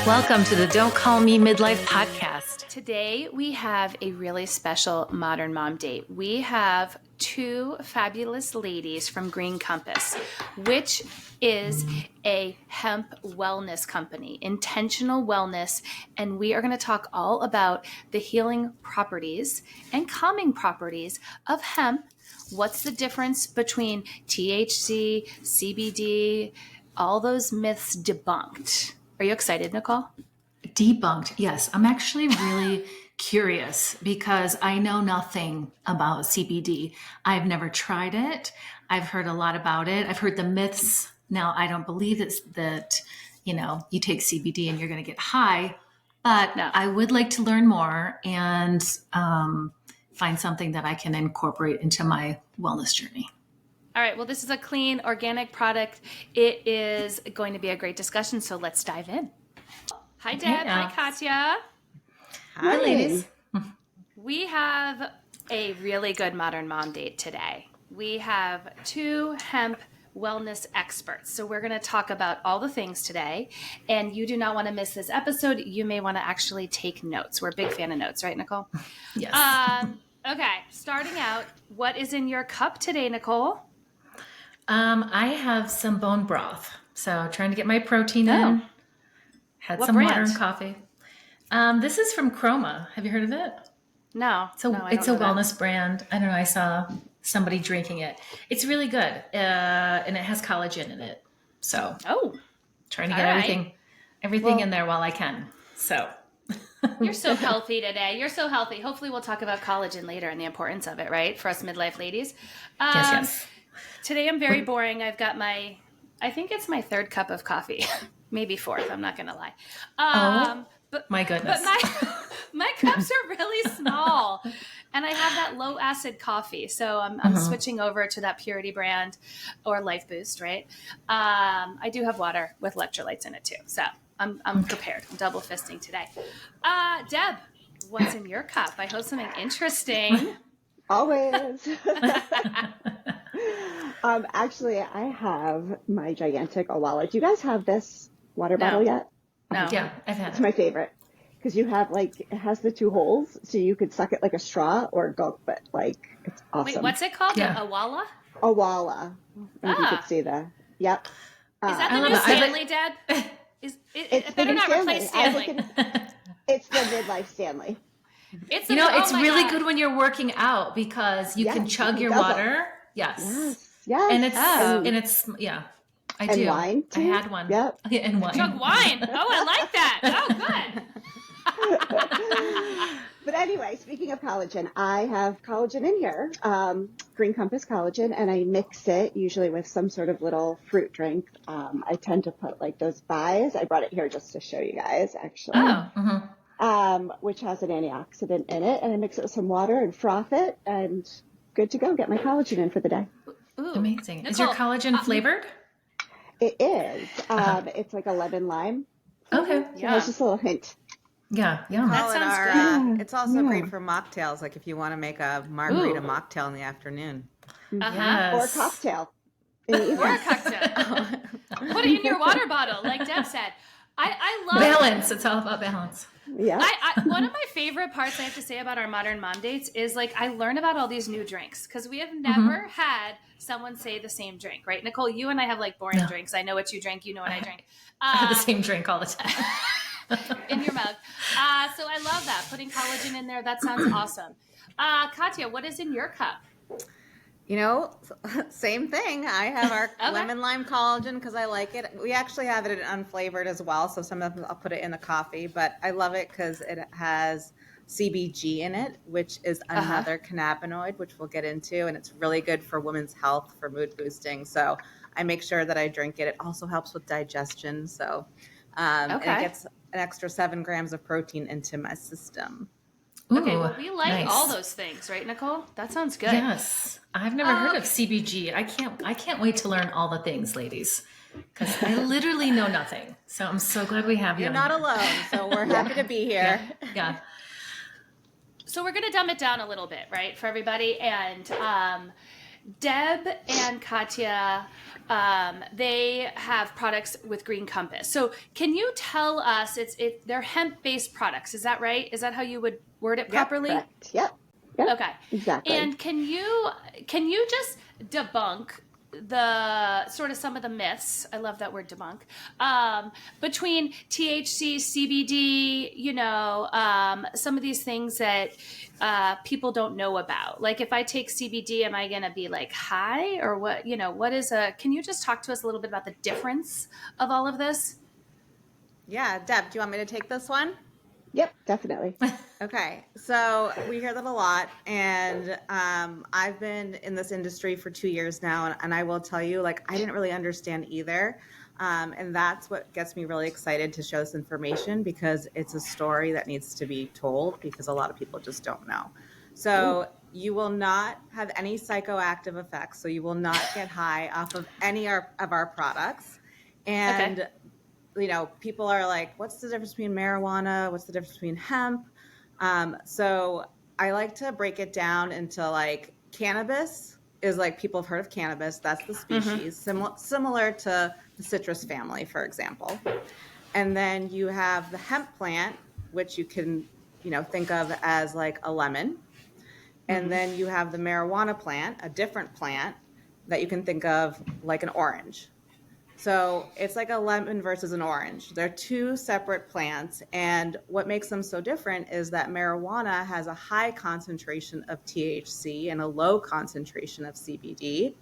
Welcome to the Don't Call Me Midlife podcast. Today we have a really special Modern Mom date. We have two fabulous ladies from Green Compass, which is a hemp wellness company, intentional wellness, and we are going to talk all about the healing properties and calming properties of hemp. What's the difference between THC, CBD, all those myths debunked. Are you excited, Nicole? Debunked, yes. I'm actually really curious because I know nothing about CBD. I've never tried it. I've heard a lot about it. I've heard the myths. Now, I don't believe it's that, you take CBD and you're going to get high, but No. I would like to learn more and find something that I can incorporate into my wellness journey. All right. Well, this is a clean, organic product. It is going to be a great discussion, so let's dive in. Hi, Deb. Hi, Katya. Hi, ladies. We have a really good Modern Mom date today. We have two hemp wellness experts. So we're going to talk about all the things today, and you do not want to miss this episode. You may want to actually take notes. We're a big fan of notes, right, Nicole? Yes. Okay. Starting out, what is in your cup today, Nicole? I have some bone broth. So trying to get my protein in. Had What some brand? water and coffee. This is from Chroma. Have you heard of it? No. It's a wellness brand. I don't know. I saw somebody drinking it. It's really good. And it has collagen in it. So trying to get everything in there while I can. So you're so healthy today. You're so healthy. Hopefully we'll talk about collagen later and the importance of it, right? For us midlife ladies. Yes. Today I'm very boring. I've got I think it's my third cup of coffee. Maybe fourth. I'm not going to lie. But my goodness. But my cups are really small, and I have that low acid coffee. So I'm switching over to that Purity brand or Life Boost, right? I do have water with electrolytes in it too. So I'm prepared. I'm double fisting today. Deb, what's in your cup? I hope something interesting. Always. Actually, I have my gigantic Owala. Do you guys have this water bottle yet? No. Yeah, I've had It's my favorite because you have it has the two holes, so you could suck it like a straw or gulp it. It's awesome. Wait, what's it called? Yeah. Awala? Owala. If you could see the. Yep. Is that the new Stanley, Deb? It better not replace Stanley. It's the Midlife Stanley. It's it's really good when you're working out because you can chug your water. Yes. And it's I do. And wine too? I had one. Yep. And wine. Chug wine. Oh, I like that. Oh, good. But anyway, speaking of collagen, I have collagen in here, Green Compass collagen, and I mix it usually with some sort of little fruit drink. I tend to put those Buys. I brought it here just to show you guys, actually. Which has an antioxidant in it, and I mix it with some water and froth it, and good to go. Get my collagen in for the day. Ooh. Amazing. Nicole, is your collagen flavored? It is. It's like a lemon lime. Okay. So there's just a little hint. Yeah. That sounds good. It's also great for mocktails, if you want to make a margarita mocktail in the afternoon. Yes. Or a cocktail. In the evening. Or a cocktail. Put it in your water bottle, like Deb said. I love balance. It's all about balance. Yeah. One of my favorite parts I have to say about our Modern Mom dates is I learn about all these new drinks because we have never had someone say the same drink, right? Nicole, you and I have boring drinks. I know what you drink. You know what I drink. I have the same drink all the time. In your mug. So I love that. Putting collagen in there. That sounds awesome. Katya, what is in your cup? Same thing. I have our lemon lime collagen because I like it. We actually have it unflavored as well, so some of them I'll put it in the coffee, but I love it because it has CBG in it, which is another cannabinoid, which we'll get into, and it's really good for women's health, for mood boosting. So I make sure that I drink it. It also helps with digestion, so and it gets an extra 7 grams of protein into my system. Okay, well, we like all those things, right, Nicole? That sounds good. Yes. I've never heard of CBG. I can't wait to learn all the things, ladies, because I literally know nothing. So I'm so glad we have you. You're not alone, so we're happy to be here. Yeah. So we're going to dumb it down a little bit, right, for everybody. And Deb and Katya, they have products with Green Compass. So can you tell us, they're hemp-based products, is that right? Is that how you would word it properly? Correct. Yep. Okay. Exactly. And can you just debunk the sort of some of the myths, I love that word debunk, between THC, CBD, some of these things that people don't know about? Like if I take CBD, am I going to be like high or what, can you just talk to us a little bit about the difference of all of this? Yeah, Deb, do you want me to take this one? Yep, definitely. Okay, so we hear that a lot, and I've been in this industry for 2 years now, and I will tell you, like, I didn't really understand either, and that's what gets me really excited to show this information, because it's a story that needs to be told, because a lot of people just don't know. So you will not have any psychoactive effects, so you will not get high off of any of our products, and Okay. People are like, what's the difference between marijuana? What's the difference between hemp? So I like to break it down into like cannabis is like, people have heard of cannabis. That's the species, similar to the citrus family, for example. And then you have the hemp plant, which you can, think of as like a lemon. And then you have the marijuana plant, a different plant that you can think of like an orange. So it's like a lemon versus an orange. They're two separate plants. And what makes them so different is that marijuana has a high concentration of THC and a low concentration of CBD.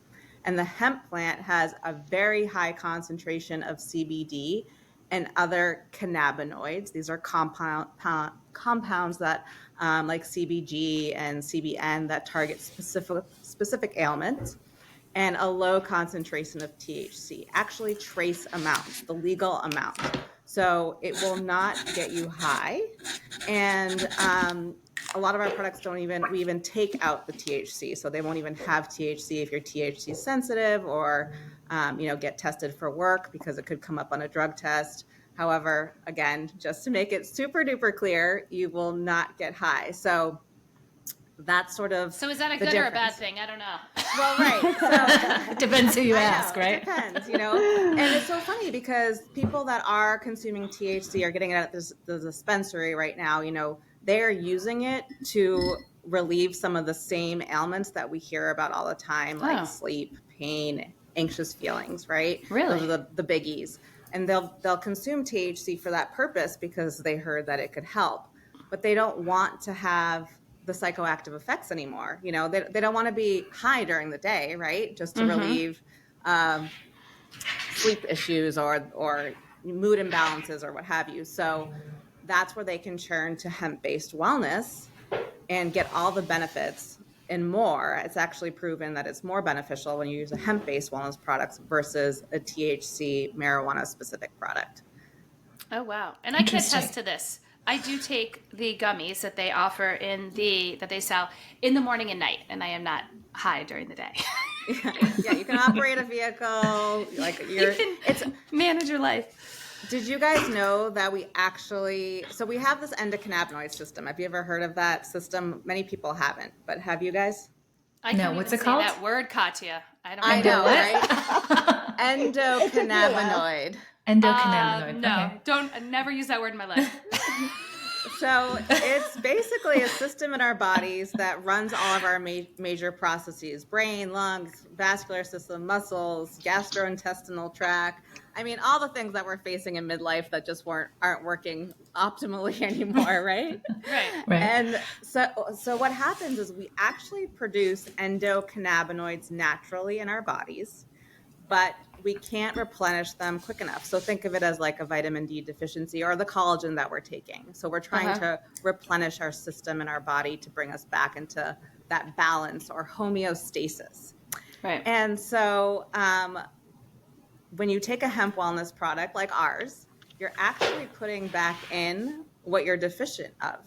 And the hemp plant has a very high concentration of CBD and other cannabinoids. These are compounds that like CBG and CBN that target specific ailments, and a low concentration of THC, actually trace amounts, the legal amount. So it will not get you high. And a lot of our products we even take out the THC. So they won't even have THC if you're THC sensitive or, get tested for work, because it could come up on a drug test. However, again, just to make it super duper clear, you will not get high. So that's sort of. So is that a good or a bad thing? I don't know. Well, right. So, Depends who you ask, right? It depends, And it's so funny because people that are consuming THC are getting it at the dispensary right now. They're using it to relieve some of the same ailments that we hear about all the time, like sleep, pain, anxious feelings, right? Really? Those are the biggies. And they'll consume THC for that purpose because they heard that it could help. But they don't want to have the psychoactive effects anymore. They don't want to be high during the day, right? Just to relieve sleep issues or mood imbalances or what have you. So that's where they can turn to hemp-based wellness and get all the benefits and more. It's actually proven that it's more beneficial when you use a hemp-based wellness product versus a THC marijuana-specific product. Oh, wow. And I can attest to this. I do take the gummies that they offer that they sell in the morning and night, and I am not high during the day. Yeah, you can operate a vehicle, like it's manage your life. Did you guys know that we have this endocannabinoid system? Have you ever heard of that system? Many people haven't, but have you guys? I can't what's even it say called? that word, Katya. I know, right? Endocannabinoid. Endocannabinoid. No, Okay. don't never use that word in my life. So it's basically a system in our bodies that runs all of our major processes: brain, lungs, vascular system, muscles, gastrointestinal tract. I mean, all the things that we're facing in midlife that just aren't working optimally anymore, right? Right. And so what happens is we actually produce endocannabinoids naturally in our bodies, but we can't replenish them quick enough. So think of it as like a vitamin D deficiency or the collagen that we're taking. So we're trying to replenish our system and our body to bring us back into that balance or homeostasis. Right. And so when you take a hemp wellness product like ours, you're actually putting back in what you're deficient of.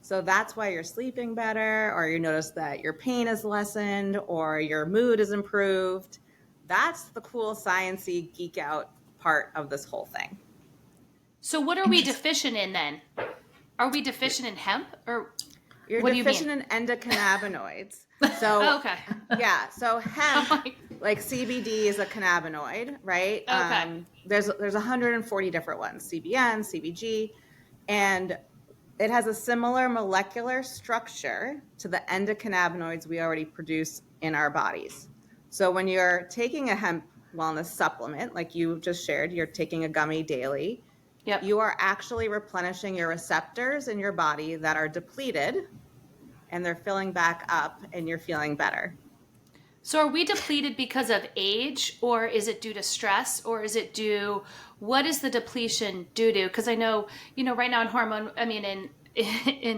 So that's why you're sleeping better, or you notice that your pain is lessened, or your mood is improved. That's the cool sciencey geek out part of this whole thing. So what are we deficient in then? Are we deficient in hemp or? You're What do you deficient mean? in endocannabinoids. So Okay. yeah, so hemp, I'm like CBD is a cannabinoid, right? Okay. There's 140 different ones, CBN, CBG, and it has a similar molecular structure to the endocannabinoids we already produce in our bodies. So when you're taking a hemp wellness supplement, like you just shared, you're taking a gummy daily, Yep. you are actually replenishing your receptors in your body that are depleted, and they're filling back up and you're feeling better. So are we depleted because of age, or is it due to stress, or is it what is the depletion due to? Because I know, right now in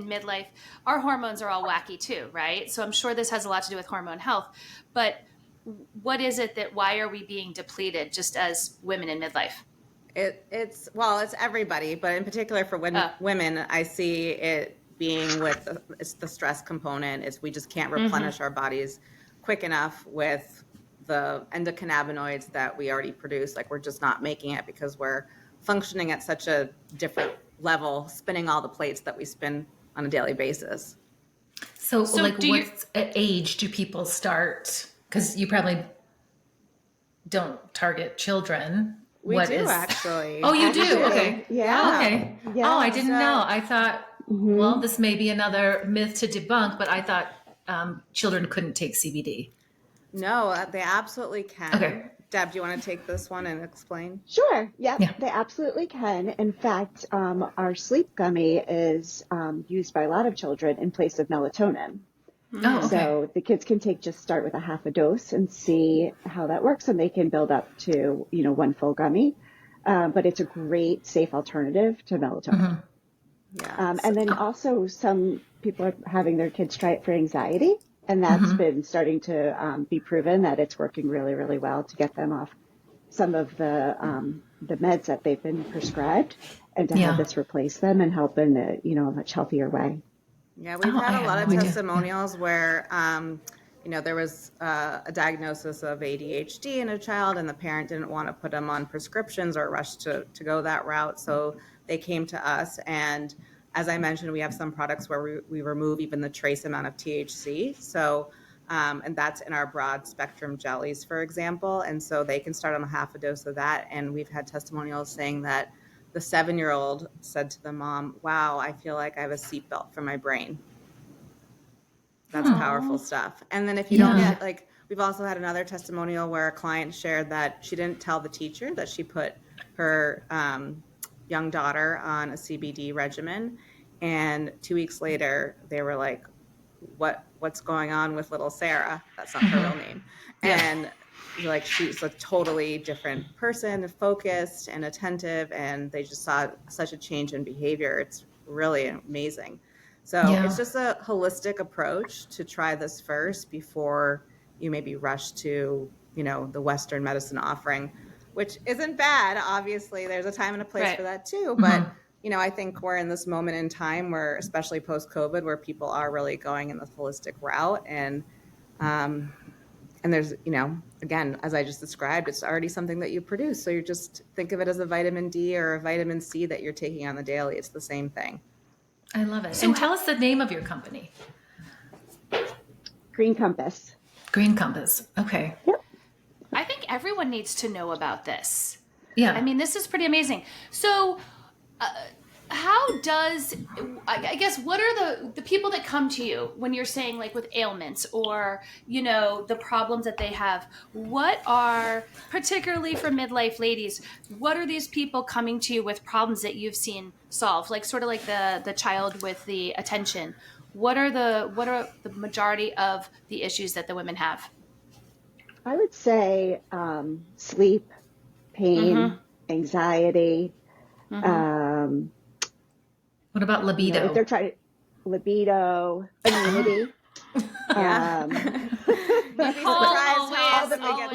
midlife, our hormones are all wacky too, right? So I'm sure this has a lot to do with hormone health, but what is it why are we being depleted just as women in midlife? It's everybody, but in particular for women, I see it being it's the stress component. It's we just can't replenish our bodies quick enough with the endocannabinoids that we already produce. Like we're just not making it because we're functioning at such a different level, spinning all the plates that we spin on a daily basis. So like what age do people start? Because you probably don't target children. We do actually. Oh, you do? Okay. Yeah. Okay. Yeah. Oh, I didn't know. I thought, well, this may be another myth to debunk, but I thought children couldn't take CBD. No, they absolutely can. Okay. Deb, do you want to take this one and explain? Sure. Yep, Yeah. they absolutely can. In fact, our sleep gummy is used by a lot of children in place of melatonin. Oh, okay. So the kids can start with a half a dose and see how that works, and they can build up to, one full gummy. But it's a great, safe alternative to melatonin. Yeah. And then also some people are having their kids try it for anxiety, and that's been starting to be proven that it's working really, really well to get them off some of the meds that they've been prescribed, and to have this replace them and help in a much healthier way. Yeah, we've had a lot of testimonials where, there was a diagnosis of ADHD in a child, and the parent didn't want to put them on prescriptions or rush to go that route. So they came to us, and as I mentioned, we have some products where we remove even the trace amount of THC. So, and that's in our broad spectrum jellies, for example. And so they can start on a half a dose of that. And we've had testimonials saying that the 7-year-old said to the mom, "Wow, I feel like I have a seatbelt for my brain." That's powerful stuff. And then if you don't get, we've also had another testimonial where a client shared that she didn't tell the teacher that she put her young daughter on a CBD regimen. And 2 weeks later, they were like, what's going on with little Sarah? That's not her real name. And she's a totally different person, focused and attentive, and they just saw such a change in behavior. It's really amazing. So it's just a holistic approach to try this first before you maybe rush to, the Western medicine offering, which isn't bad. Obviously, there's a time and a place for that too. But, I think we're in this moment in time where, especially post-COVID, where people are really going in the holistic route. And there's, again, as I just described, it's already something that you produce. So you just think of it as a vitamin D or a vitamin C that you're taking on the daily. It's the same thing. I love it. So tell us the name of your company. Green Compass. Green Compass. Okay. Yep. I think everyone needs to know about this. Yeah. I mean, this is pretty amazing. So how does, I guess, what are the people that come to you when you're saying with ailments or, the problems that they have? What are, particularly for midlife ladies, what are these people coming to you with problems that you've seen solved? Sort of like the child with the attention. What are the majority of the issues that the women have? I would say sleep, pain, anxiety. What about libido? If they're trying libido, immunity.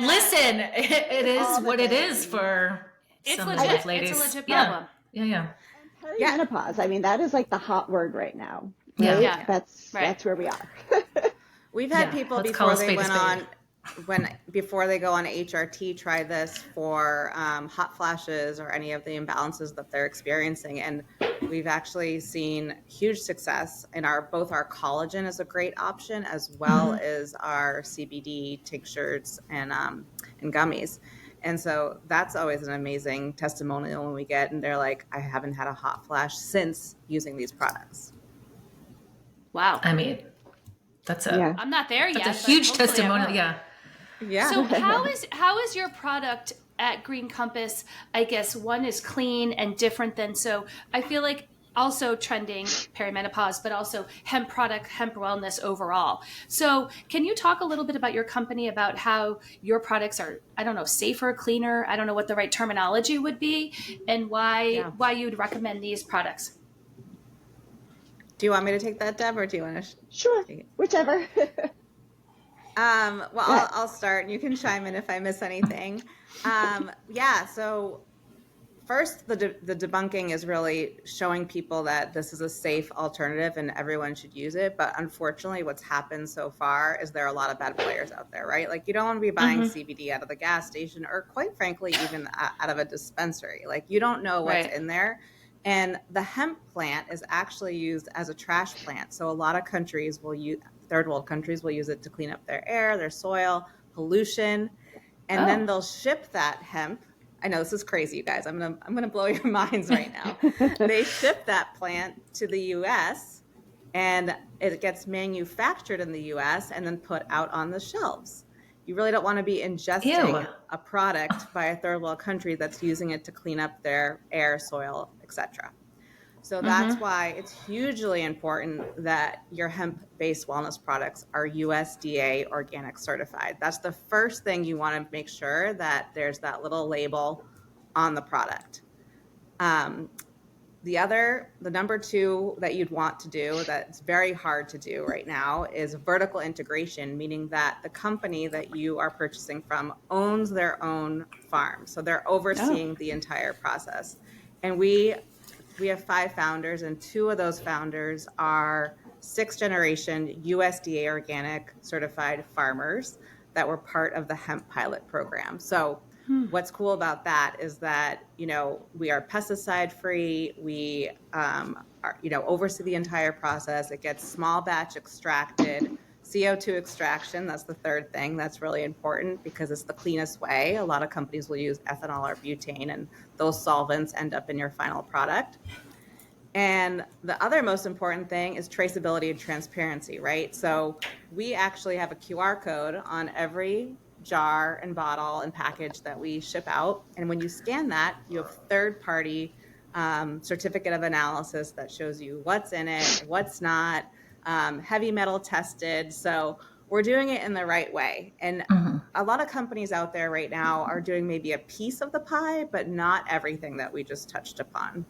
Listen, it is what it is for some of these ladies. It's a legit problem. Yeah. Perimenopause. I mean, that is the hot word right now. Right? Yeah. That's where we are. We've had people before they go on HRT try this for hot flashes or any of the imbalances that they're experiencing, and we've actually seen huge success in both our collagen is a great option, as well as our CBD tinctures and gummies. And so that's always an amazing testimonial when we get, and they're like, I haven't had a hot flash since using these products. Wow. I mean, that's I'm not there yet. That's a huge but hopefully I testimonial. will. Yeah. So how is your product at Green Compass? I guess one is clean and different than, so I feel like also trending perimenopause, but also hemp product, hemp wellness overall. So can you talk a little bit about your company, about how your products are, I don't know, safer, cleaner? I don't know what the right terminology would be, and why you'd recommend these products. Do you want me to take that, Deb, or do you want to? Sure, whichever. I'll start, and you can chime in if I miss anything. So first, the debunking is really showing people that this is a safe alternative and everyone should use it. But unfortunately, what's happened so far is there are a lot of bad players out there, right? Like, you don't want to be buying CBD out of the gas station, or quite frankly, even out of a dispensary. Like, you don't know what's in there. And the hemp plant is actually used as a trash plant. So a lot of countries will use, third world countries will use it to clean up their air, their soil, pollution. And then they'll ship that hemp. I know this is crazy, you guys. I'm gonna blow your minds right now. They ship that plant to the US, and it gets manufactured in the US and then put out on the shelves. You really don't want to be ingesting a product by a third world country that's using it to clean up their air, soil, etc. So that's why it's hugely important that your hemp-based wellness products are USDA organic certified. That's the first thing you want to make sure, that there's that little label on the product. The number two that you'd want to do, that's very hard to do right now, is vertical integration, meaning that the company that you are purchasing from owns their own farm. So they're overseeing the entire process. And we have 5 founders, and 2 of those founders are 6th generation USDA organic certified farmers that were part of the hemp pilot program. So what's cool about that is that, we are pesticide free. We oversee the entire process. It gets small batch extracted, CO2 extraction. That's the third thing that's really important, because it's the cleanest way. A lot of companies will use ethanol or butane, and those solvents end up in your final product. And the other most important thing is traceability and transparency, right? So we actually have a QR code on every jar and bottle and package that we ship out. And when you scan that, you have third-party certificate of analysis that shows you what's in it, what's not, heavy metal tested. So we're doing it in the right way. And a lot of companies out there right now are doing maybe a piece of the pie, but not everything that we just touched upon.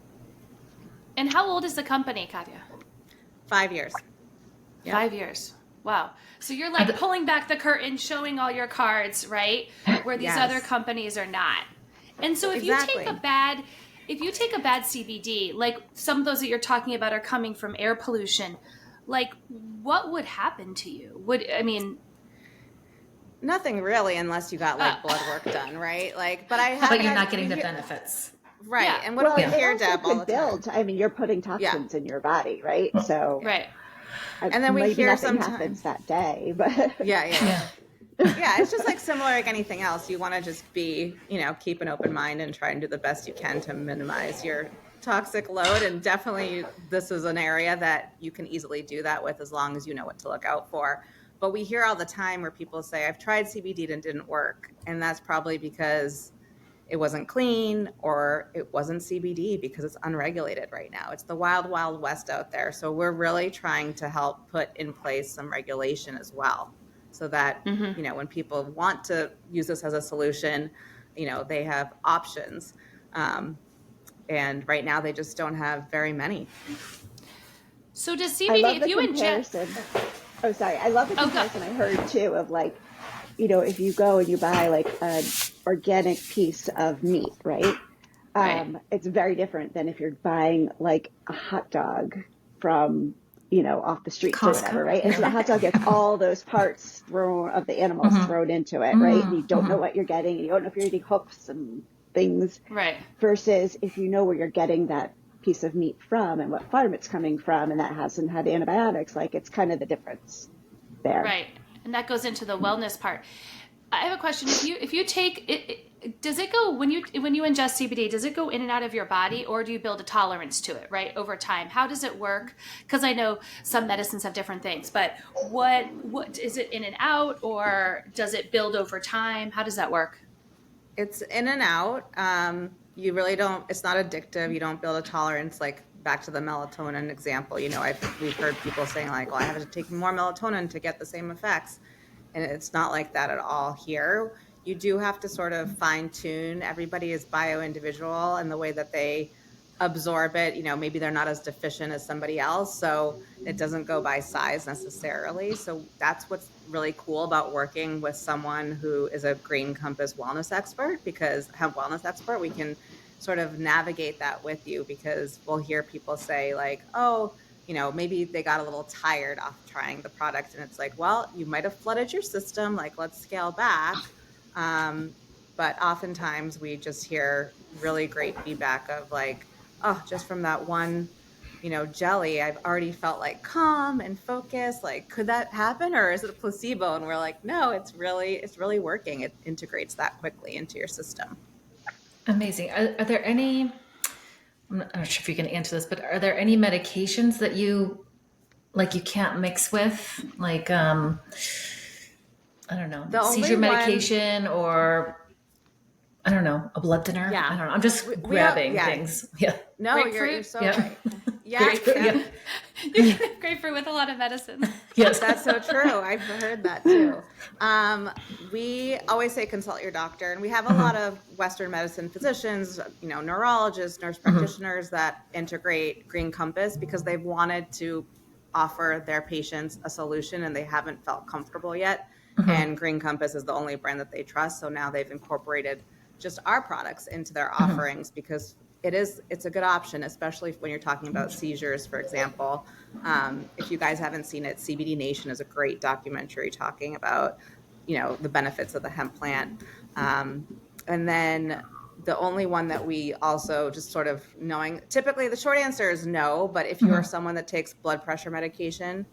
And how old is the company, Katya? 5 years. Yep. 5 years. Wow. So you're like pulling back the curtain, showing all your cards, right? Where these other companies are not. And so if you take a bad CBD, like some of those that you're talking about are coming from air pollution, like what would happen to you? Nothing really, unless you got blood work done, right? But you're not getting the benefits. Right. Yeah. And what do we hear, Deb, all the time? You're putting toxins in your body, right? So and then we hear nothing happens that day, but yeah, it's just like similar like anything else. You want to just be, keep an open mind and try and do the best you can to minimize your toxic load. And definitely this is an area that you can easily do that with, as long as you know what to look out for. But we hear all the time where people say, I've tried CBD and it didn't work. And that's probably because it wasn't clean, or it wasn't CBD, because it's unregulated right now. It's the wild, wild west out there. So we're really trying to help put in place some regulation as well, so that, when people want to use this as a solution, they have options. And right now they just don't have very many. So does CBD, if you ingest... Oh, sorry. I love the comparison I heard too of if you go and you buy an organic piece of meat, right? It's very different than if you're buying a hot dog from, off the streets or whatever, right? And so the hot dog gets all those parts of the animals thrown into it, right? And you don't know what you're getting. You don't know if you're eating hooks and things. Right. Versus if you know where you're getting that piece of meat from and what farm it's coming from, and that hasn't had antibiotics. Like, it's kind of the difference there. Right. And that goes into the wellness part. I have a question. If you take it, does it go when you ingest CBD, does it go in and out of your body, or do you build a tolerance to it, right, over time? How does it work? Because I know some medicines have different things, but what is it, in and out, or does it build over time? How does that work? It's in and out. You really don't, it's not addictive. You don't build a tolerance, like back to the melatonin example. You know, we've heard people saying like, well, I have to take more melatonin to get the same effects. And it's not like that at all here. You do have to sort of fine tune. Everybody is bio-individual and the way that they absorb it. You know, maybe they're not as deficient as somebody else. So it doesn't go by size necessarily. So that's what's really cool about working with someone who is a Green Compass wellness expert, because hemp wellness expert, we can sort of navigate that with you, because we'll hear people say like, oh, you know, maybe they got a little tired off trying the product, and it's like, well, you might have flooded your system, like let's scale back. But oftentimes we just hear really great feedback of like, oh, just from that one, you know, jelly, I've already felt like calm and focused. Like, could that happen, or is it a placebo? And we're like, no, it's really working. It integrates that quickly into your system. Amazing. Are there any, I'm not sure if you can answer this, but are there any medications that you can't mix with? Like, I don't know, seizure medication, or I don't know, a blood thinner? Yeah. I don't know. I'm just grabbing things. Yeah. No, you're so right. Yeah. Grapefruit, yeah. You can have grapefruit with a lot of medicine. Yes. That's so true. I've heard that too. We always say consult your doctor, and we have a lot of Western medicine physicians, you know, neurologists, nurse practitioners that integrate Green Compass because they've wanted to offer their patients a solution and they haven't felt comfortable yet. And Green Compass is the only brand that they trust. So now they've incorporated just our products into their offerings because it's a good option, especially when you're talking about seizures, for example. If you guys haven't seen it, CBD Nation is a great documentary talking about, you know, the benefits of the hemp plant. And then the only one that we also just sort of knowing, typically the short answer is no, but if you are someone that takes blood pressure medication,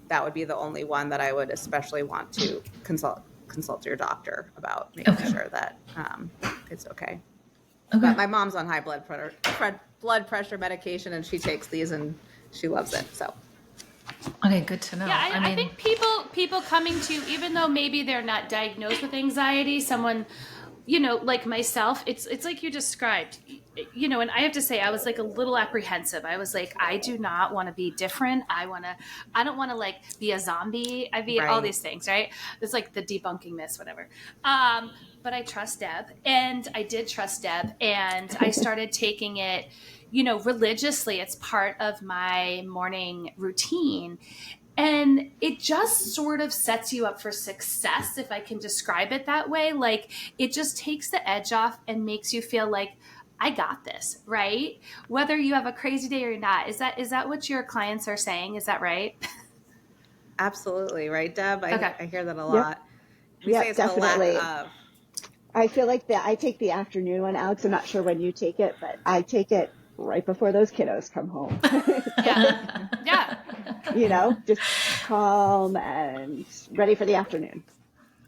that would be the only one that I would especially want to consult your doctor about, making sure that it's okay. But my mom's on high blood pressure medication, and she takes these and she loves it. So, okay, good to know. Yeah, I think people coming to you, even though maybe they're not diagnosed with anxiety, someone, you know, like myself, it's like you described, you know, and I have to say, I was like a little apprehensive. I was like, I do not want to be different. I don't want to like be a zombie. All these things, right? It's like the debunking myths, whatever. But I trust Deb, and I did trust Deb, and I started taking it, you know, religiously. It's part of my morning routine. And it just sort of sets you up for success, if I can describe it that way. Like, it just takes the edge off and makes you feel like, I got this, right? Whether you have a crazy day or not. Is that what your clients are saying? Is that right? absolutely. Right, Deb? I hear that a lot. Yep. We say it's Definitely. the lack of. I feel like I take the afternoon one, Alex. I'm not sure when you take it, but I take it right before those kiddos come home. Yeah. You know, just calm and ready for the afternoon.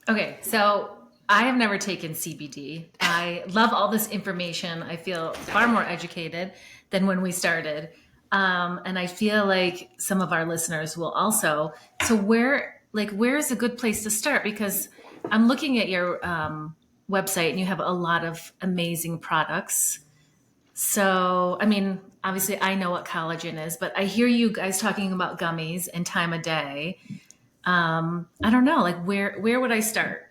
Okay, so I have never taken CBD. I love all this information. I feel far more educated than when we started. And I feel like some of our listeners will also. So where is a good place to start? Because I'm looking at your website and you have a lot of amazing products. So, I mean, obviously I know what collagen is, but I hear you guys talking about gummies and time of day. I don't know, like where would I start?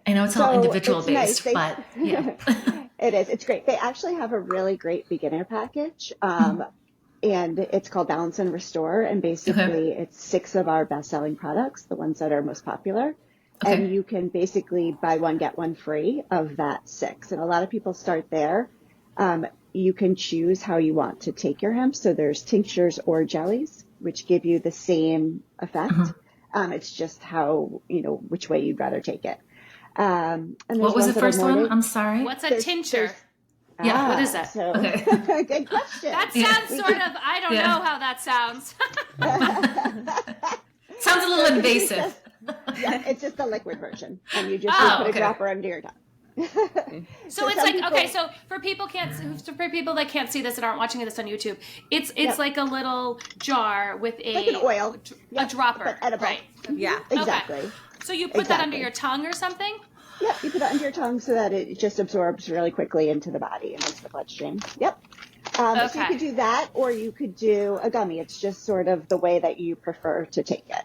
I know it's all individual based, nice. but yeah. It is. It's great. They actually have a really great beginner package. And it's called Balance and Restore. And basically it's 6 of our best-selling products, the ones that are most popular. Okay. And you can basically buy one, get one free of that 6. And a lot of people start there. You can choose how you want to take your hemp. So there's tinctures or jellies, which give you the same effect. It's just how, you know, which way you'd rather take it. And what was the first one? I'm sorry. What's a tincture? Yeah, what is that? So, Okay. good question. That sounds sort of, I don't know how that sounds. Sounds a little So invasive. it's just the liquid version, and you just Oh, put okay. a dropper under your tongue. So it's some like, people- okay, so for people that can't see this and aren't watching this on YouTube, it's like a little jar with like an oil, a dropper, but edible. right? Yeah. Exactly. Okay. So you put that under your tongue or something? Yep, you put it under your tongue so that it just absorbs really quickly into the body and into the bloodstream. Yep. So you could do that, or you could do a gummy. It's just sort of the way that you prefer to take it.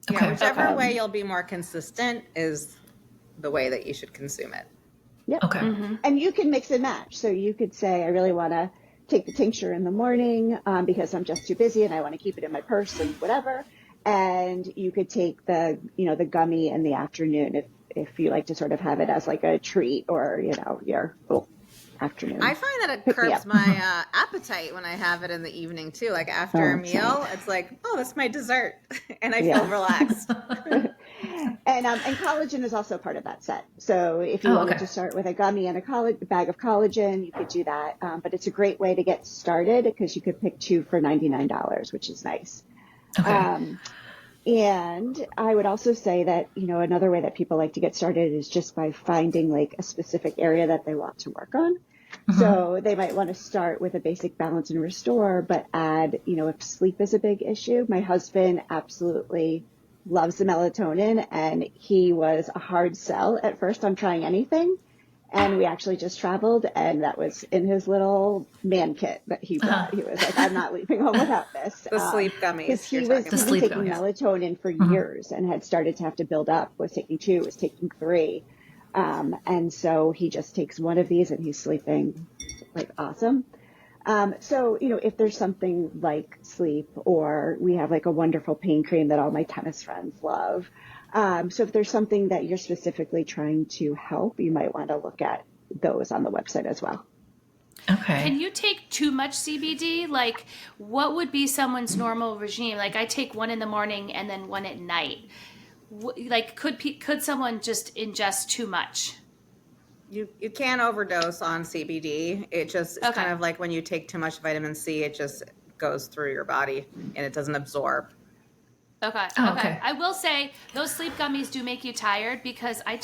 Yeah, whichever way you'll be more consistent is the way that you should consume it. Yep. Okay. And you can mix and match. So you could say, I really want to take the tincture in the morning because I'm just too busy and I want to keep it in my purse and whatever. And you could take the gummy in the afternoon if you like to sort of have it as like a treat or, your afternoon. I find that it curbs my appetite when I have it in the evening too. Like after a meal, it's like, oh, that's my dessert. And I feel relaxed. And collagen is also part of that set. So if you wanted to start with a gummy and a bag of collagen, you could do that. But it's a great way to get started because you could pick 2 for $99, which is nice. Okay. And I would also say that, another way that people like to get started is just by finding like a specific area that they want to work on. So they might want to start with a basic balance and restore, but add, if sleep is a big issue. My husband absolutely loves the melatonin, and he was a hard sell at first on trying anything. And we actually just traveled, and that was in his little man kit that he brought. He was like, I'm not leaving home without this. The sleep gummies. Because he you're was talking taking gummies. melatonin for years and had started to have to build up, was taking 2, was taking 3. And so he just takes one of these and he's sleeping like awesome. So, if there's something like sleep, or we have like a wonderful pain cream that all my tennis friends love. So if there's something that you're specifically trying to help, you might want to look at those on the website as well. Okay. Can you take too much CBD? Like, what would be someone's normal regime? Like, I take one in the morning and then one at night. Like, could someone just ingest too much? You can overdose on CBD. It's kind of like when you take too much vitamin C, it just goes through your body and it doesn't absorb. Okay. Oh, okay. I will say those sleep gummies do make you tired because I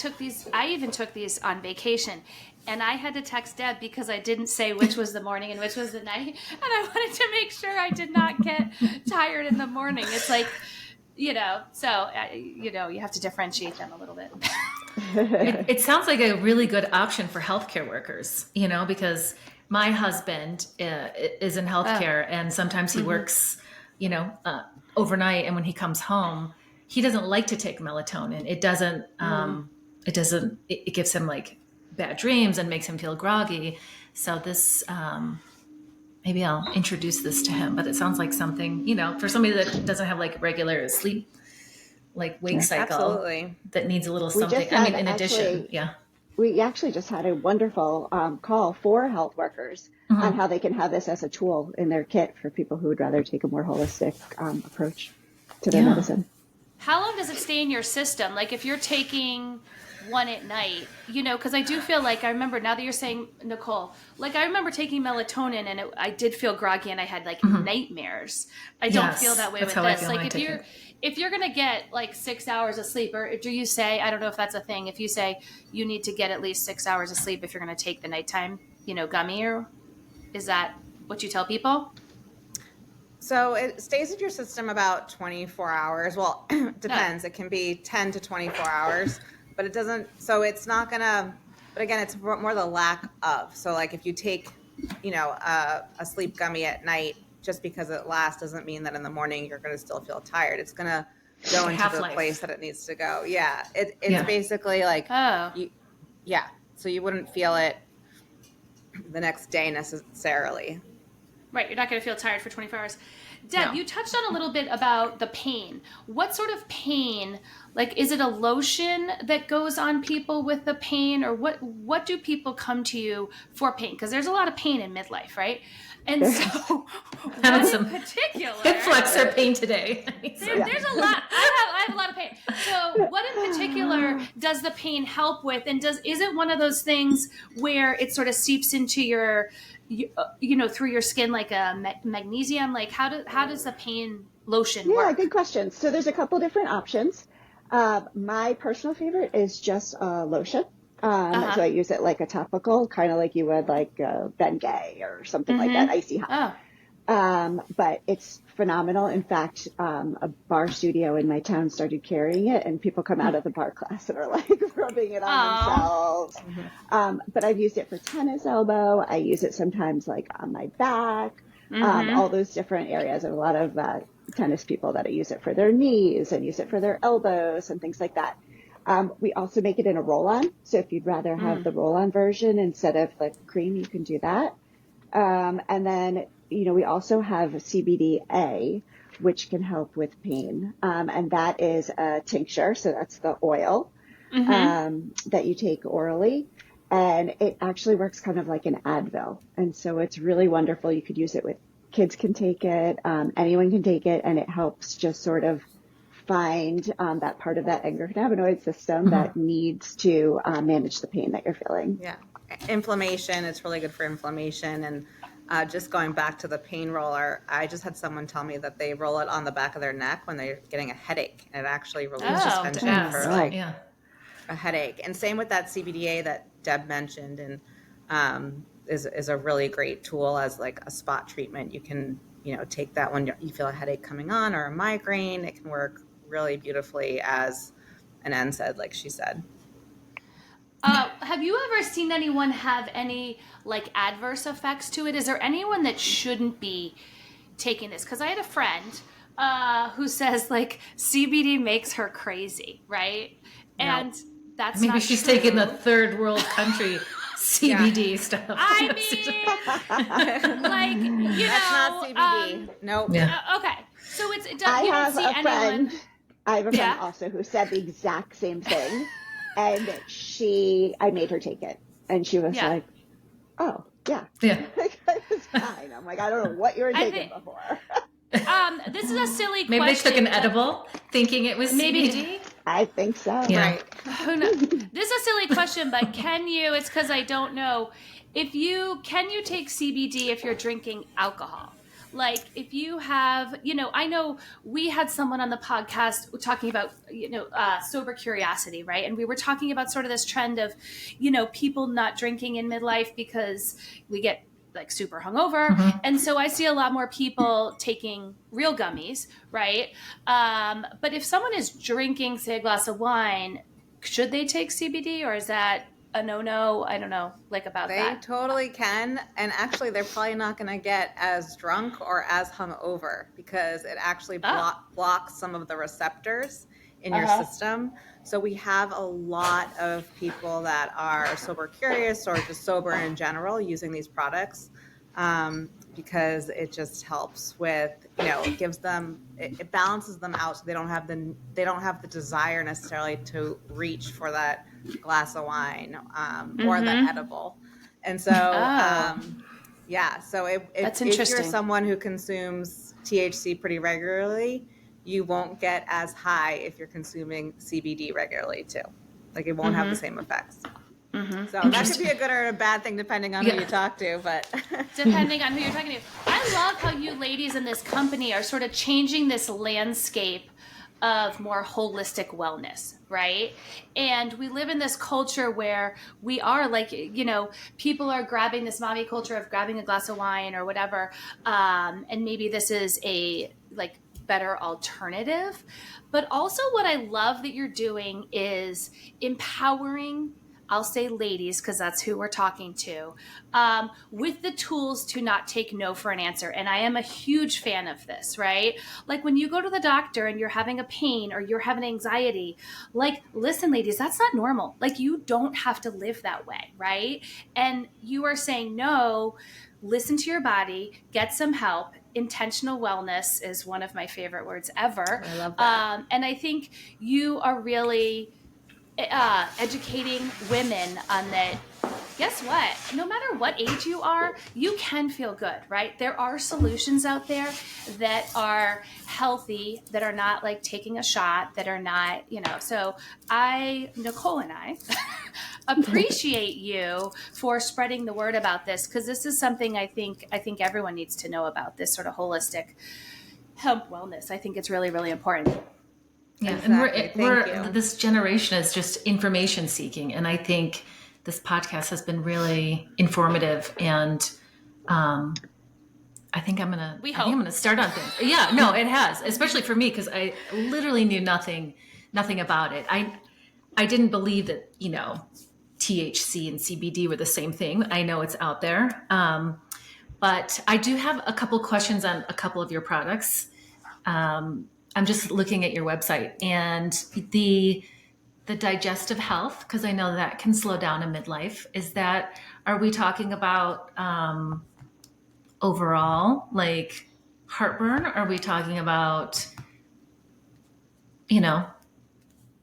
even took these on vacation, and I had to text Deb because I didn't say which was the morning and which was the night, and I wanted to make sure I did not get tired in the morning. It's like, you have to differentiate them a little bit. It sounds like a really good option for healthcare workers, because my husband is in healthcare and sometimes he works, overnight. And when he comes home, he doesn't like to take melatonin. It gives him like bad dreams and makes him feel groggy. So this, maybe I'll introduce this to him, but it sounds like something, for somebody that doesn't have like regular sleep, like wake cycle, Absolutely. that needs a little something. I mean, in addition, We actually just had a wonderful call for health workers on how they can have this as a tool in their kit for people who would rather take a more holistic approach to their medicine. How long does it stay in your system? Like if you're taking one at night, because I do feel like, I remember now that you're saying, Nicole, like I remember taking melatonin and I did feel groggy and I had like nightmares. I don't feel that way with this. Like if you're going to get like 6 hours of sleep, or do you say, I don't know if that's a thing, if you say you need to get at least 6 hours of sleep if you're going to take the nighttime, gummy, or is that what you tell people? So it stays in your system about 24 hours. Well, depends. It can be 10 to 24 hours, but it doesn't, so it's not gonna, but again, it's more the lack of. So like if you take, a sleep gummy at night, just because it lasts doesn't mean that in the morning you're going to still feel tired. It's going to go into the place that it needs to go. Yeah. It's basically like, so you wouldn't feel it the next day necessarily. Right. You're not going to feel tired for 24 hours. Deb, No. you touched on a little bit about the pain. What sort of pain? Like, is it a lotion that goes on people with the pain, or what do people come to you for pain? Because there's a lot of pain in midlife, right? And so, Having what some in particular? hip flexor pain today. There's a lot. I have a lot of pain. So, what in particular does the pain help with? And is it one of those things where it sort of seeps into your, through your skin like a magnesium? Like, how does the pain lotion work? Yeah, good question. So there's a couple different options. My personal favorite is just a lotion. So I use it like a topical, kind of like you would like Bengay or something like that, icy hot. But it's phenomenal. In fact, a bar studio in my town started carrying it, and people come out of the bar class and are like rubbing it on themselves. But I've used it for tennis elbow. I use it sometimes like on my back, all those different areas. I have a lot of tennis people that use it for their knees and use it for their elbows and things like that. We also make it in a roll-on. So if you'd rather have the roll-on version instead of the cream, you can do that. And then, we also have CBD-A, which can help with pain. And that is a tincture. So that's the oil that you take orally. And it actually works kind of like an Advil. And so it's really wonderful. You could use it with kids can take it. Anyone can take it. And it helps just sort of find that part of that endocannabinoid system that needs to manage the pain that you're feeling. Yeah. Inflammation, it's really good for inflammation. And just going back to the pain roller, I just had someone tell me that they roll it on the back of their neck when they're getting a headache. And it actually relieves tension for a headache. And same with that CBD-A that Deb mentioned, and is a really great tool as like a spot treatment. You can, take that when you feel a headache coming on or a migraine. It can work really beautifully as an NSAID, like she said. Have you ever seen anyone have any like adverse effects to it? Is there anyone that shouldn't be taking this? Because I had a friend who says like CBD makes her crazy, right? And that's maybe not she's true. taking the third world country CBD stuff. I mean, like, That's not CBD. Nope. Yeah. Okay. So it's I you have don't see a friend. anyone. I have a friend also who said the exact same thing, and I made her take it, and she was like, "Oh, yeah." Like, it was fine. I'm like, I don't know what you were taking before. This is a silly question. Maybe they took an edible thinking it was CBD. I think so. Yeah. Right. Who knows? This is a silly question, but it's because I don't know. Can you take CBD if you're drinking alcohol? Like if you have, I know we had someone on the podcast talking about, sober curiosity, right? And we were talking about sort of this trend of, people not drinking in midlife because we get like super hungover. And so I see a lot more people taking real gummies, right? But if someone is drinking, say, a glass of wine, should they take CBD, or is that a no-no? I don't know, about that. They totally can. And actually, they're probably not going to get as drunk or as hungover because it actually blocks some of the receptors in your system. So we have a lot of people that are sober curious or just sober in general using these products because it just helps with, it gives them, it balances them out so they don't have the desire necessarily to reach for that glass of wine or the edible. And so, so if you're someone who consumes THC pretty regularly, you won't get as high if you're consuming CBD regularly too. Like it won't have the same effects. So that could be a good or a bad thing depending on who you talk to, but depending on who you're talking to. I love how you ladies in this company are sort of changing this landscape of more holistic wellness, right? And we live in this culture where we are like, people are grabbing this mommy culture of grabbing a glass of wine or whatever. And maybe this is a better alternative. But also what I love that you're doing is empowering, I'll say ladies, because that's who we're talking to, with the tools to not take no for an answer. And I am a huge fan of this, right? Like when you go to the doctor and you're having a pain or you're having anxiety, listen, ladies, that's not normal. You don't have to live that way, right? And you are saying no listen to your body, get some help. Intentional wellness is one of my favorite words ever. I love that. And I think you are really educating women on that. Guess what? No matter what age you are, you can feel good, right? There are solutions out there that are healthy, that are not like taking a shot, that are not, so Nicole and I appreciate you for spreading the word about this, because this is something I think everyone needs to know about, this sort of holistic hemp wellness. I think it's really, really important. Yeah, Exactly. and this generation is just information seeking, and I think this podcast has been really informative, and I think I'm gonna start on things. Yeah, no, it has, especially for me, because I literally knew nothing about it. I didn't believe that THC and CBD were the same thing. I know it's out there, but I do have a couple questions on a couple of your products. I'm just looking at your website, and the digestive health, because I know that can slow down in midlife. Are we talking about overall, like heartburn? Are we talking about,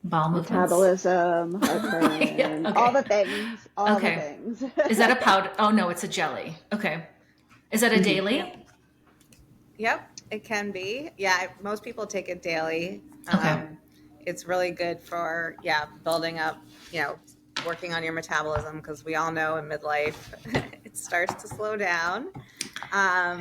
bowel movements? Metabolism, heartburn, Yeah, okay. all the things. All Okay. the things. Is that a powder? Oh no, it's a jelly. Okay. Is that a daily? Yep, it can be. Yeah, most people take it daily. Okay. It's really good for, building up, working on your metabolism, because we all know in midlife it starts to slow down.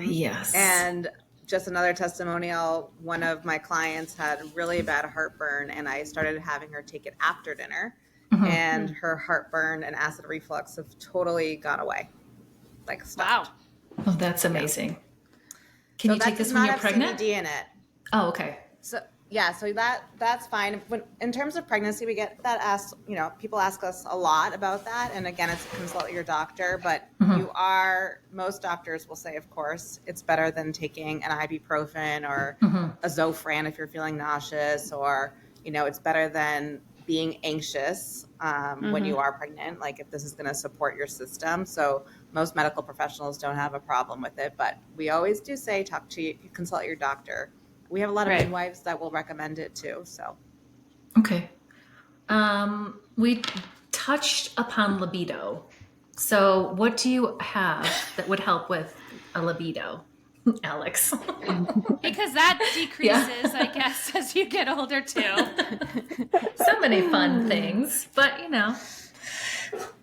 Yes. And just another testimonial, one of my clients had really bad heartburn, and I started having her take it after dinner, and her heartburn and acid reflux have totally gone away. Like, stopped. Wow. Oh, that's amazing. Can you take this when you're pregnant? CBD in it. Oh, okay. So that's fine. In terms of pregnancy, we get that asked. People ask us a lot about that, and again, it's consult your doctor. But most doctors will say, of course, it's better than taking an ibuprofen or a Zofran if you're feeling nauseous, or it's better than being anxious when you are pregnant. Like, if this is going to support your system, so most medical professionals don't have a problem with it. But we always do say, consult your doctor. We have a lot of midwives that will recommend it too. So, okay. We touched upon libido. So what do you have that would help with a libido, Alix? Because that decreases, I guess, as you get older too. So many fun things, but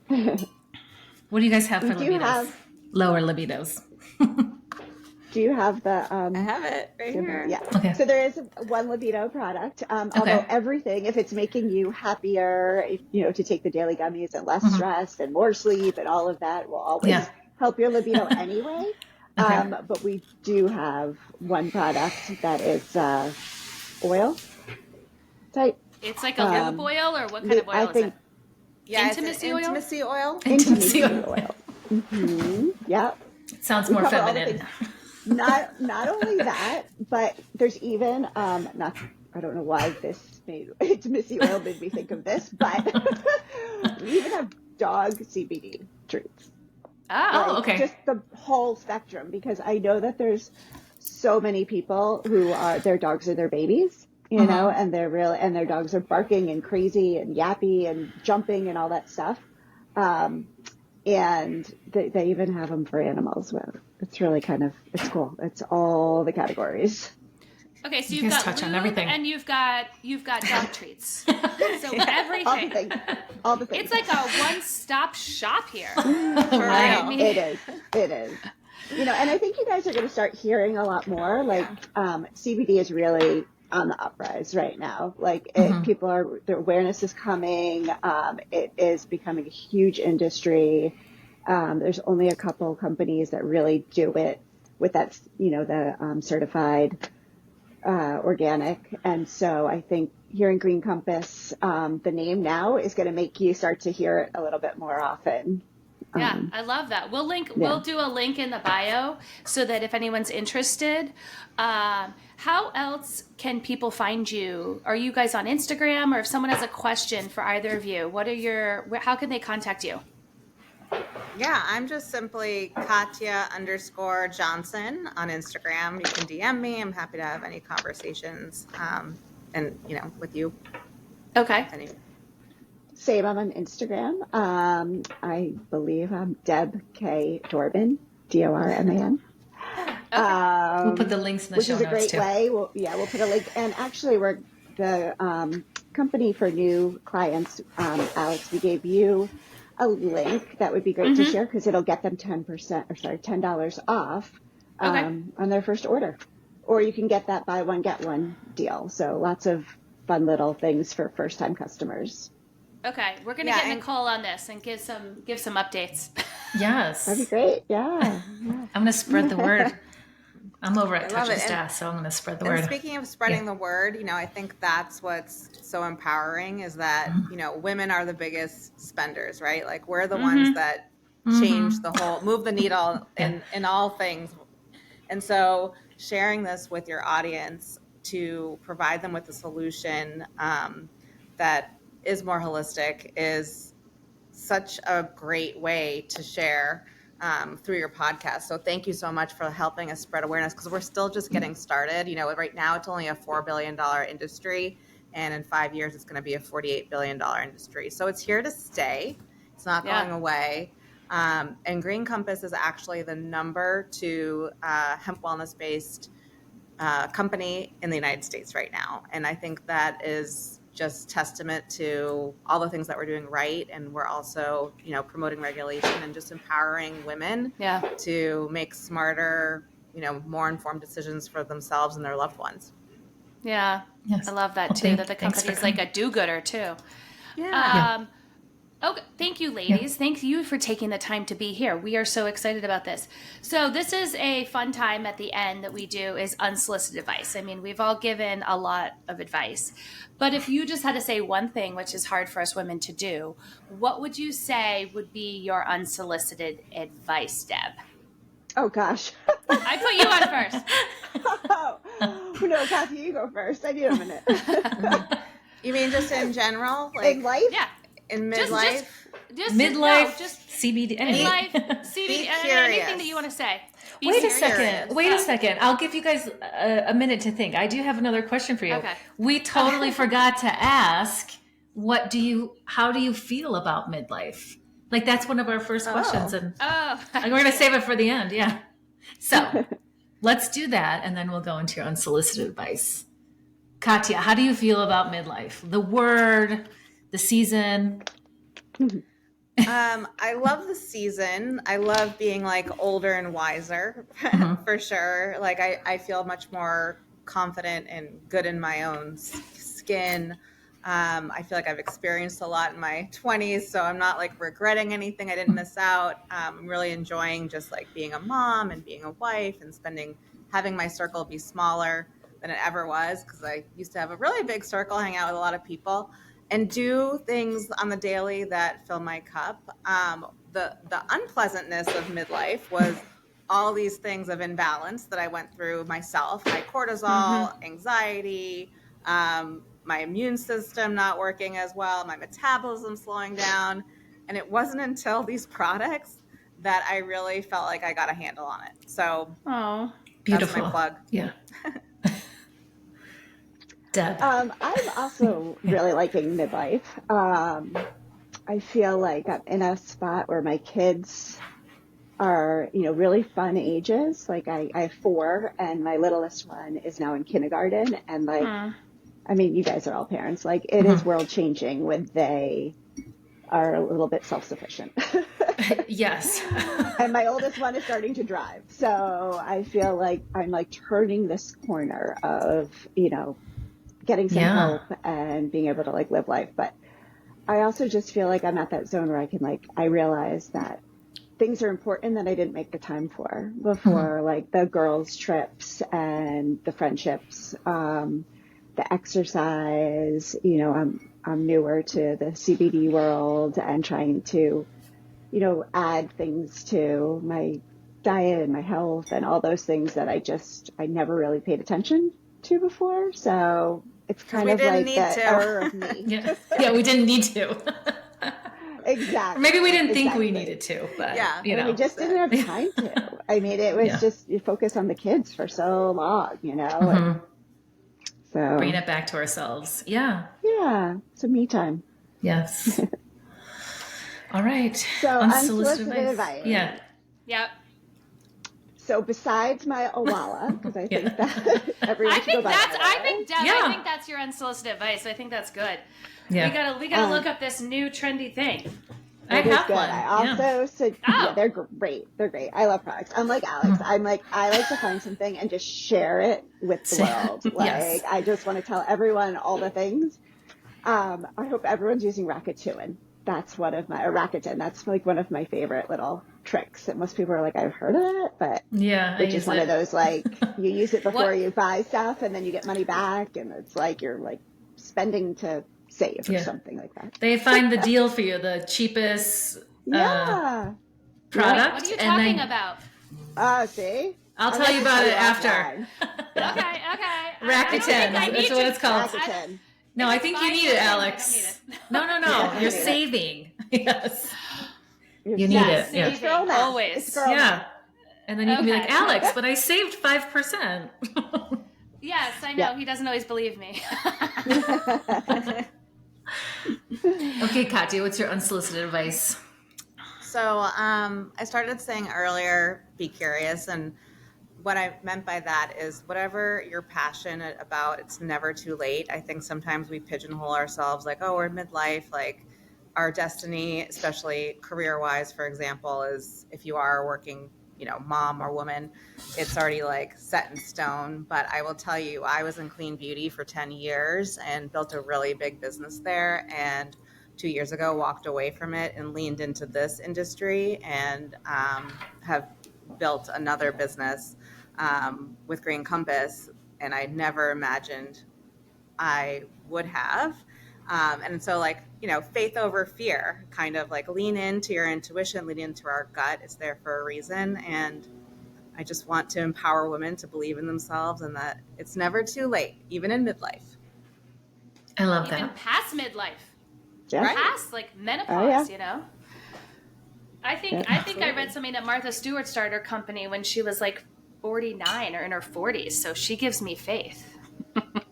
what do you guys have for libidos? Lower libidos. Do you have the? I have it right here. Yeah. Okay. So there is one libido product. Although everything, if it's making you happier, to take the daily gummies and less stressed and more sleep and all of that will always help your libido anyway. But we do have one product that is oil type. It's like a lube oil, or what kind of oil is it? Yeah, Intimacy oil? Intimacy oil. Intimacy oil. Yeah. It sounds more feminine. Not only that, but there's even I don't know why intimacy oil made me think of this, but we even have dog CBD treats. Oh, okay. Just the whole spectrum, because I know that there's so many people who their dogs are their babies, and their dogs are barking and crazy and yappy and jumping and all that stuff. And they even have them for animals. Well, it's really it's cool. It's all the categories. Okay, so you've got touch on lube everything. and you've got dog treats. So everything. All the things. It's like a one-stop shop here. Wow. It is. And I think you guys are going to start hearing a lot more. Like CBD is really on the uprise right now. Like their awareness is coming. It is becoming a huge industry. There's only a couple companies that really do it with that, the certified organic. And so I think here in Green Compass, the name now is going to make you start to hear it a little bit more often. Yeah, I love that. We'll do a link in the bio so that if anyone's interested. How else can people find you? Are you guys on Instagram, or if someone has a question for either of you, how can they contact you? Yeah, I'm just simply Katya_Johnson on Instagram. You can DM me. I'm happy to have any conversations, and with you. Okay. Same, I'm on Instagram. I believe I'm Deb K. Dorman, Dorman. We'll put the links in the Which show is a notes great too. way. We'll put a link. And actually, we're the company for new clients. Alix, we gave you a link that would be great to share because it'll get them $10 off on their first order. Or you can get that buy one get one deal. So lots of fun little things for first time customers. Okay, we're gonna get Nicole on this and give some updates. Yes, that'd be great. Yeah. I'm gonna spread the word. I'm over at Touch of it. Staff, so I'm gonna spread the And word. speaking of spreading the word, I think that's what's so empowering is that women are the biggest spenders, right? Like we're the ones that change the whole, move the needle in all things. And so sharing this with your audience to provide them with a solution that is more holistic is such a great way to share through your podcast. So thank you so much for helping us spread awareness because we're still just getting started. Right now it's only a $4 billion industry, and in 5 years it's going to be a $48 billion industry. So it's here to stay. It's not going away. And Green Compass is actually the number 2 hemp wellness-based company in the United States right now. And I think that is just testament to all the things that we're doing right. And we're also, promoting regulation and just empowering women to make smarter, more informed decisions for themselves and their loved ones. Yeah. Yes. I love that too, that the company's like a do-gooder too. Yeah. Okay, thank you, ladies. Thank you for taking the time to be here. We are so excited about this. So this is a fun time at the end that we do is unsolicited advice. I mean, we've all given a lot of advice, but if you just had to say one thing, which is hard for us women to do, what would you say would be your unsolicited advice, Deb? Oh, gosh. I put you on first. No, Kathy, you go first. I need a minute. You mean just in general? Like in life? Yeah. In midlife? Just midlife, just CBD, midlife, CBD, anything that you want to say. Wait a second. I'll give you guys a minute to think. I do have another question for you. Okay. We totally forgot to ask, how do you feel about midlife? Like that's one of our first questions, and we're going to save it for the end. Yeah. So let's do that, and then we'll go into your unsolicited advice. Katya, how do you feel about midlife? The word, the season. I love the season. I love being like older and wiser for sure. Like I feel much more confident and good in my own skin. I feel like I've experienced a lot in my 20s, so I'm not like regretting anything I didn't miss out. I'm really enjoying just like being a mom and being a wife and having my circle be smaller than it ever was because I used to have a really big circle, hang out with a lot of people and do things on the daily that fill my cup. The unpleasantness of midlife was all these things of imbalance that I went through myself, high cortisol, anxiety, my immune system not working as well, my metabolism slowing down. And it wasn't until these products that I really felt like I got a handle on it. So beautiful. That's my plug. Yeah. Deb. I'm also really liking midlife. I feel like I'm in a spot where my kids are, really fun ages. Like I have 4 and my littlest one is now in kindergarten. And I mean, you guys are all parents. Like it is world changing when they are a little bit self-sufficient. Yes. And my oldest one is starting to drive. So I feel like I'm like turning this corner of, getting some help and being able to like live life. But I also just feel like I'm at that zone where I realize that things are important that I didn't make the time for before, like the girls' trips and the friendships, the exercise. I'm newer to the CBD world and trying to, add things to my diet and my health and all those things that I never really paid attention to before. So it's kind of like the error of me. Yeah, we didn't need to. Exactly. Or maybe we didn't think we needed to, but Yeah. you know. We just didn't have time to. I mean, it was just you focus on the kids for so long, you know. And so bringing it back to ourselves. Yeah. yeah, it's a me time. Yes. All right. So unsolicited advice. Yeah. Yep. So besides my Owala, because I think that everyone should go by that. I think that's your unsolicited advice. I think that's good. Yeah. We gotta look up this new trendy thing. I have good. one. I also said, yeah, they're great. They're great. I love products. I'm like Alix. I like to find something and just share it with the world. Like, I just want to tell everyone all the things. I hope everyone's using Racketein. That's Racketein. That's like one of my favorite little tricks. And most people are like, I've heard of it, but which is one of those, like, you use it before you buy stuff and then you get money back. And it's like, you're like spending to save or something like that. They find the deal for you, the cheapest product. What are you talking about? See? I'll tell you about it after. Okay. Racketein. That's what it's called. Racketein. No, I think you need it, Alix. No. You're saving. Yes. You need it. Saving. Yeah. It's girl math. Always. It's girl math. And then you can be like, Alix, but I saved 5%. Yes, I know. He doesn't always believe me. Okay, Katya, what's your unsolicited advice? So I started saying earlier, be curious. And what I meant by that is whatever you're passionate about, it's never too late. I think sometimes we pigeonhole ourselves like, oh, we're midlife. Like our destiny, especially career-wise, for example, is if you are a working, mom or woman, it's already like set in stone. But I will tell you, I was in clean beauty for 10 years and built a really big business there. And 2 years ago, walked away from it and leaned into this industry and have built another business with Green Compass. And I never imagined I would have. And so faith over fear, kind of like lean into your intuition, lean into our gut. It's there for a reason. And I just want to empower women to believe in themselves and that it's never too late, even in midlife. I love even that. past midlife. Yeah. Right? Past menopause, Oh, yeah. I think I read something that Martha Stewart started her company when she was like 49 or in her 40s. So she gives me faith.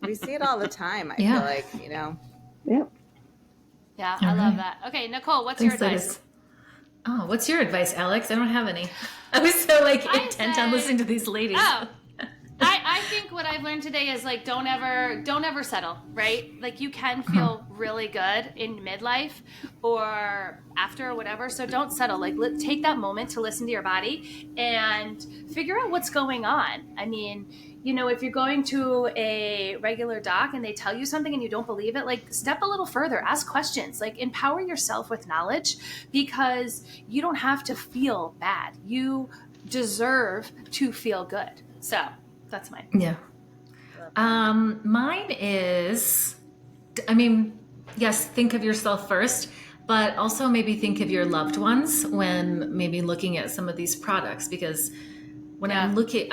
We see it all the time. I feel like, Yep. Yeah, I love that. Okay, Nicole, what's your advice? Oh, what's your advice, Alix? I don't have any. I was so intent on listening to these ladies. Oh, I think what I've learned today is like don't ever settle, right? Like you can feel really good in midlife or after or whatever, so don't settle. Like take that moment to listen to your body and figure out what's going on. I mean, if you're going to a regular doc and they tell you something and you don't believe it, like step a little further, ask questions, like empower yourself with knowledge because you don't have to feel bad. You deserve to feel good. So that's mine. Yeah. Mine is, yes, think of yourself first, but also maybe think of your loved ones when maybe looking at some of these products, because when I'm looking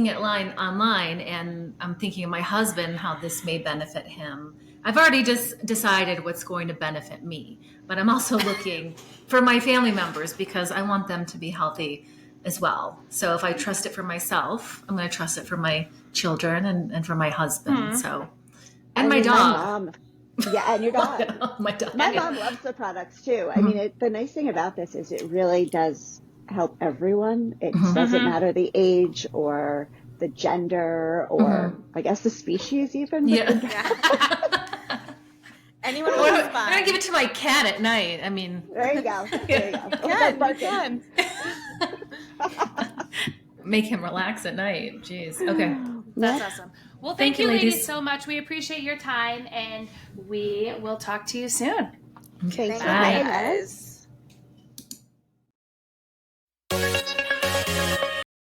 at online and I'm thinking of my husband, how this may benefit him. I've already just decided what's going to benefit me, but I'm also looking for my family members because I want them to be healthy as well. So if I trust it for myself, I'm going to trust it for my children and for my husband. Mm-hmm. So, and my dog. My mom. Yeah, and your dog. My dog. My mom loves the products too. I mean, the nice thing about this is it really does help everyone. It doesn't matter the age or the gender or I guess the species even. Anyone I'm who's going to give it to my cat at night. I mean. There you go. You can. Make him relax at night. Jeez. Okay. That's awesome. Well, thank you ladies so much. We appreciate your time and we will talk to you soon. Okay. Thanks for Bye. having us.